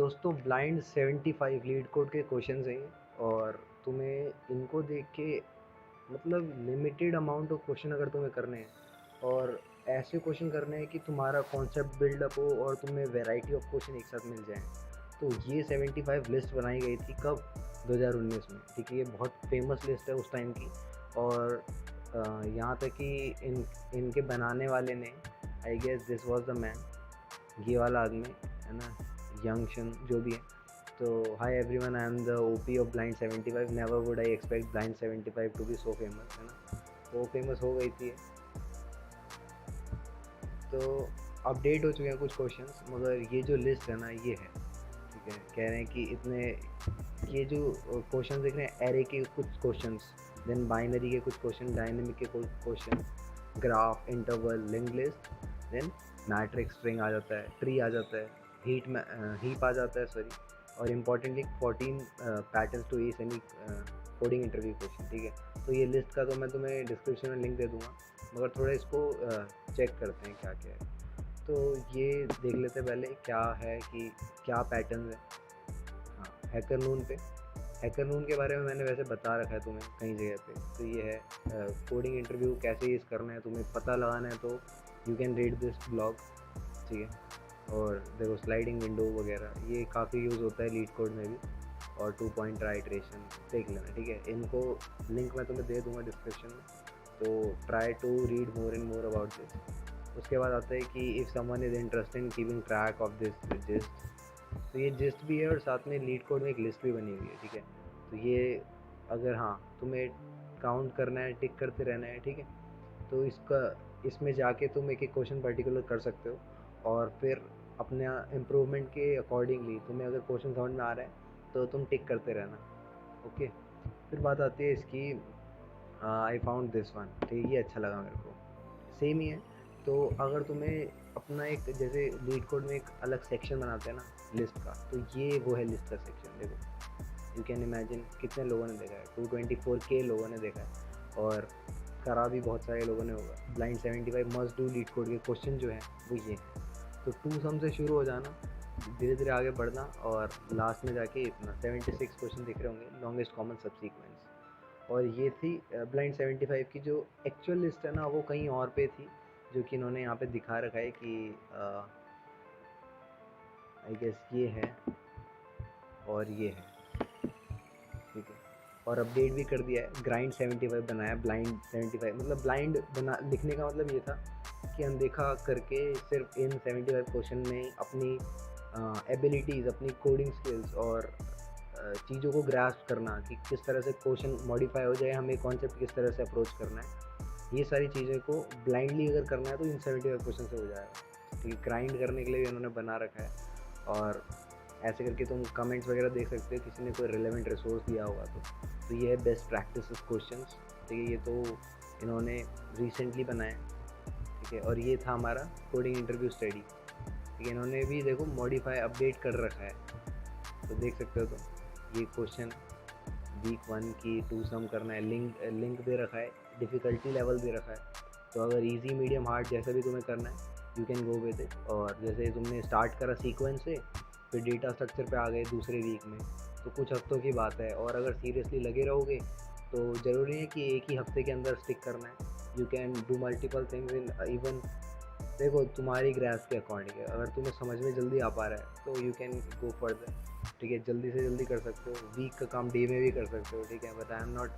दोस्तों blind 75 leet code के questions हैं और तुम्हें इनको देख के मतलब लिमिटेड अमाउंट ऑफ क्वेश्चन अगर तुम्हें करने हैं और ऐसे क्वेश्चन करने हैं कि तुम्हारा कॉन्सेप्ट बिल्डअप हो और तुम्हें वैरायटी ऑफ क्वेश्चन एक साथ मिल जाएं। तो ये 75 लिस्ट बनाई गई थी कब? 2019 में। ठीक है, ये बहुत फेमस लिस्ट है उस टाइम की। और यहाँ तक कि इनके बनाने वाले ने, I guess this was the man, ये वाला आदमी है ना, यंगशन जो भी है। तो hi everyone, I am the OP of blind 75। Never would I expect blind 75 to be so famous, है ना। वो फेमस हो गई थी। तो अपडेट हो चुके हैं कुछ क्वेश्चंस, मगर ये जो लिस्ट है ना ये है। ठीक है, कह रहे हैं कि इतने ये जो क्वेश्चन दिख रहे हैं, एरे के कुछ क्वेश्चंस, देन बाइनरी के कुछ क्वेश्चन, डायनेमिक के कुछ question, graph, interval, link list, then matrix, string आ जाता है, ट्री आ जाता है, हीप आ जाता है, सॉरी। और importantly 14 patterns to ace any coding interview question. ठीक है, तो ये लिस्ट का तो मैं तुम्हें डिस्क्रिप्शन में लिंक दे दूंगा, मगर थोड़ा इसको चेक करते हैं क्या क्या है। तो ये देख लेते पहले क्या है कि क्या पैटर्न है। हाँ, हैकरनून पे, हैकरनून के बारे में मैंने वैसे बता रखा है तुम्हें कई जगह पे। तो ये है कोडिंग इंटरव्यू कैसे यूज़ करना है, तुम्हें पता लगाना है तो you can read this blog. ठीक है, और देखो स्लाइडिंग विंडो वगैरह ये काफ़ी यूज़ होता है लीड कोड में भी, और 2 पॉइंट आइट्रेशन देख लेना। ठीक है, इनको लिंक मैं तुम्हें दे दूँगा डिस्क्रिप्शन में, तो try to read more and more about this. उसके बाद आता है कि if someone is interested in keeping track of this gist. तो ये जिस्ट भी है और साथ में लीड कोड में एक लिस्ट भी बनी हुई है। ठीक है, तो ये अगर हाँ तुम्हें काउंट करना है, टिक करते रहना है, ठीक है, तो इसमें जाके तुम एक एक क्वेश्चन पर्टिकुलर कर सकते हो और फिर अपने इम्प्रूवमेंट के अकॉर्डिंगली तुम्हें अगर क्वेश्चन समझ में आ रहा है तो तुम टिक करते रहना। ओके, फिर बात आती है इसकी, आई फाउंड दिस वन। ठीक है, ये अच्छा लगा मेरे को, सेम ही है। तो अगर तुम्हें अपना एक, जैसे लीड कोड में एक अलग सेक्शन बनाते हैं ना लिस्ट का, तो ये वो है लिस्ट का सेक्शन। देखो यू कैन इमेजिन कितने लोगों ने देखा है, 224K लोगों ने देखा है, और करा भी बहुत सारे लोगों ने होगा। Blind 75 must do leet code के क्वेश्चन जो हैं वो ये हैं। तो 2 सम से शुरू हो जाना, धीरे धीरे आगे बढ़ना, और लास्ट में जाके इतना 76 क्वेश्चन दिख रहे होंगे, लॉन्गेस्ट कॉमन सब सीक्वेंस। और ये थी ब्लाइंड 75 की जो एक्चुअल लिस्ट है ना, वो कहीं और पे थी, जो कि इन्होंने यहाँ पे दिखा रखा है कि आई गेस ये है और ये है। ठीक है, और अपडेट भी कर दिया है, ग्राइंड 75 बनाया, ब्लाइंड 75। मतलब ब्लाइंड बना लिखने का मतलब ये था कि अनदेखा करके सिर्फ इन 75 क्वेश्चन में अपनी एबिलिटीज़, अपनी कोडिंग स्किल्स और चीज़ों को ग्रास्प करना कि किस तरह से क्वेश्चन मॉडिफाई हो जाए, हमें कॉन्सेप्ट किस तरह से अप्रोच करना है, ये सारी चीज़ें को ब्लाइंडली अगर करना है तो इन 75 क्वेश्चन से हो जाएगा। ठीक है, ग्राइंड करने के लिए भी इन्होंने बना रखा है, और ऐसे करके तुम कमेंट्स वगैरह देख सकते हो, किसी ने कोई रिलेवेंट रिसोर्स दिया होगा तो ये है बेस्ट प्रैक्टिस क्वेश्चंस। ठीक है, ये तो इन्होंने रिसेंटली बनाया। ठीक है, और ये था हमारा कोडिंग इंटरव्यू स्टडी। ठीक है, इन्होंने भी देखो मॉडिफाई अपडेट कर रखा है, तो देख सकते हो तुम। ये क्वेश्चन वीक 1 की 2 सम करना है, लिंक दे रखा है, डिफ़िकल्टी लेवल दे रखा है। तो अगर इजी, मीडियम, हार्ड जैसा भी तुम्हें करना है you can go with it. और जैसे तुमने स्टार्ट करा सीक्वेंस से, फिर डेटा स्ट्रक्चर पे आ गए दूसरे वीक में, तो कुछ हफ्तों की बात है। और अगर सीरियसली लगे रहोगे तो ज़रूरी है कि एक ही हफ्ते के अंदर स्टिक करना है। You can do multiple things in even, देखो तुम्हारी ग्रास के अकॉर्डिंग है, अगर तुम्हें समझ में जल्दी आ पा रहा है तो यू कैन गो फर्दर। ठीक है, जल्दी से जल्दी कर सकते हो, वीक का काम डे में भी कर सकते हो। ठीक है, but I am not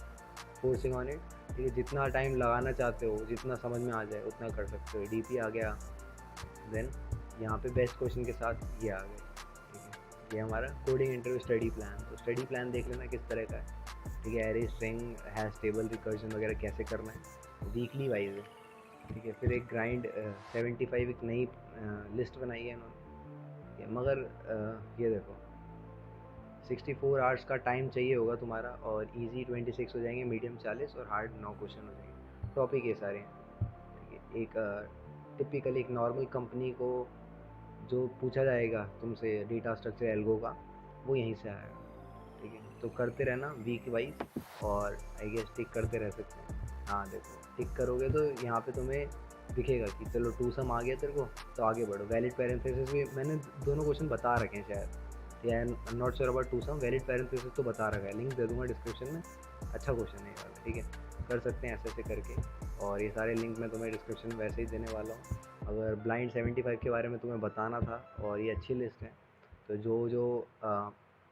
forcing on it. ठीक है, जितना टाइम लगाना चाहते हो, जितना समझ में आ जाए उतना कर सकते हो। डीपी आ गया, देन यहाँ पे बेस्ट क्वेश्चन के साथ ये आ गए। ठीक है, ये हमारा कोडिंग इंटरव्यू स्टडी प्लान। तो स्टडी प्लान देख लेना किस तरह का है। ठीक है, array, string, hash table, recursion वगैरह कैसे करना है, वीकली वाइज है। ठीक है, फिर एक ग्राइंड 75 एक नई लिस्ट बनाई है इन्होंने। मगर ये देखो 64 आवर्स का टाइम चाहिए होगा तुम्हारा, और इजी 26 हो जाएंगे, मीडियम 40 और हार्ड 9 क्वेश्चन हो जाएंगे। टॉपिक ये सारे हैं। ठीक है, एक टिपिकल एक नॉर्मल कंपनी को जो पूछा जाएगा तुमसे डेटा स्ट्रक्चर एल्गो का, वो यहीं से आएगा। ठीक है, तो करते रहना वीक वाइज, और आई गेस टिक करते रह सकते हैं। हाँ देखो, टिक करोगे तो यहाँ पे तुम्हें दिखेगा कि चलो 2 सम आ गया तेरे को, तो आगे बढ़ो। वैलिड पैरेंथेसिस भी मैंने दोनों क्वेश्चन बता रखे हैं शायद। या not sure about two sum valid parenthesis तो बता रखा है, लिंक दे दूँगा डिस्क्रिप्शन में। अच्छा क्वेश्चन है ये वाला, ठीक है, कर सकते हैं ऐसे ऐसे करके। और ये सारे लिंक मैं तुम्हें डिस्क्रिप्शन में वैसे ही देने वाला हूँ। अगर ब्लाइंड 75 के बारे में तुम्हें बताना था और ये अच्छी लिस्ट है, तो जो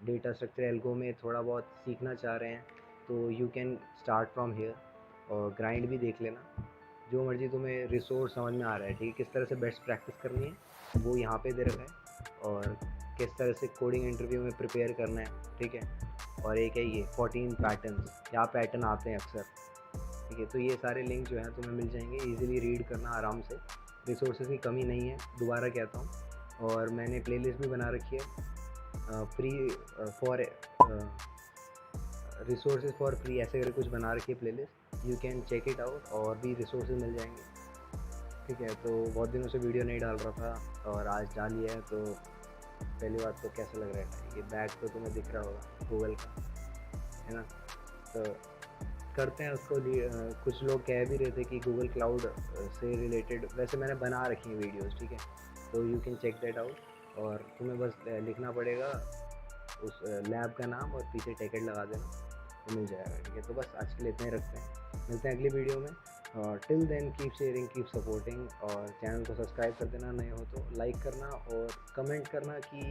डेटा स्ट्रक्चर एल्गो में थोड़ा बहुत सीखना चाह रहे हैं तो you can start from here. और ग्राइंड भी देख लेना, जो मर्जी तुम्हें रिसोर्स समझ में आ रहा है, ठीक है, किस तरह से बेस्ट प्रैक्टिस करनी है वो यहाँ पे दे रखा है, और किस तरह से कोडिंग इंटरव्यू में प्रिपेयर करना है, ठीक है। और एक है ये 14 पैटर्न्स, क्या पैटर्न आते हैं अक्सर, ठीक है। तो ये सारे लिंक जो हैं तुम्हें मिल जाएंगे, इजीली रीड करना आराम से, रिसोर्सेज की कमी नहीं है, दोबारा कहता हूँ। और मैंने प्लेलिस्ट भी बना रखी है free for resources for free, ऐसे करके कुछ बना रखी है playlist, you can check it out, और भी रिसोर्सेज मिल जाएंगे, ठीक है। तो बहुत दिनों से वीडियो नहीं डाल रहा था और आज डाल लिया है। तो पहली बात तो कैसा लग रहा है, ये बैग तो तुम्हें दिख रहा होगा गूगल का, है ना। तो करते हैं उसको। कुछ लोग कह भी रहे थे कि गूगल क्लाउड से रिलेटेड, वैसे मैंने बना रखी हैं वीडियोस, ठीक है, तो you can check that out. और तुम्हें बस लिखना पड़ेगा उस लैब का नाम और पीछे टिकट लगा देना तो मिल जाएगा, ठीक है। तो बस आज के लिए इतना ही रखते हैं, मिलते हैं अगली वीडियो में। Till then keep sharing, keep supporting, और चैनल को सब्सक्राइब कर देना, नए हो तो लाइक करना और कमेंट करना कि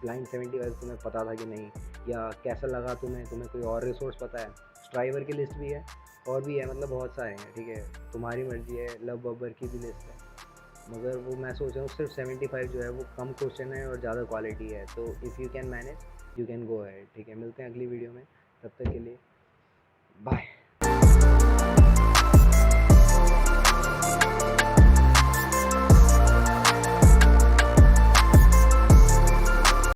ब्लाइंड 75 तुम्हें पता था कि नहीं, या कैसा लगा तुम्हें कोई और रिसोर्स पता है। स्ट्राइवर की लिस्ट भी है और भी है, मतलब बहुत सारे हैं, ठीक है, तुम्हारी मर्जी है। लव बब्बर की भी लिस्ट है, मगर वो मैं सोच रहा हूँ सिर्फ 75 जो है वो कम क्वेश्चन है और ज़्यादा क्वालिटी है, तो if you can manage you can go ahead, ठीक है। मिलते हैं अगली वीडियो में, तब तक के लिए बाय।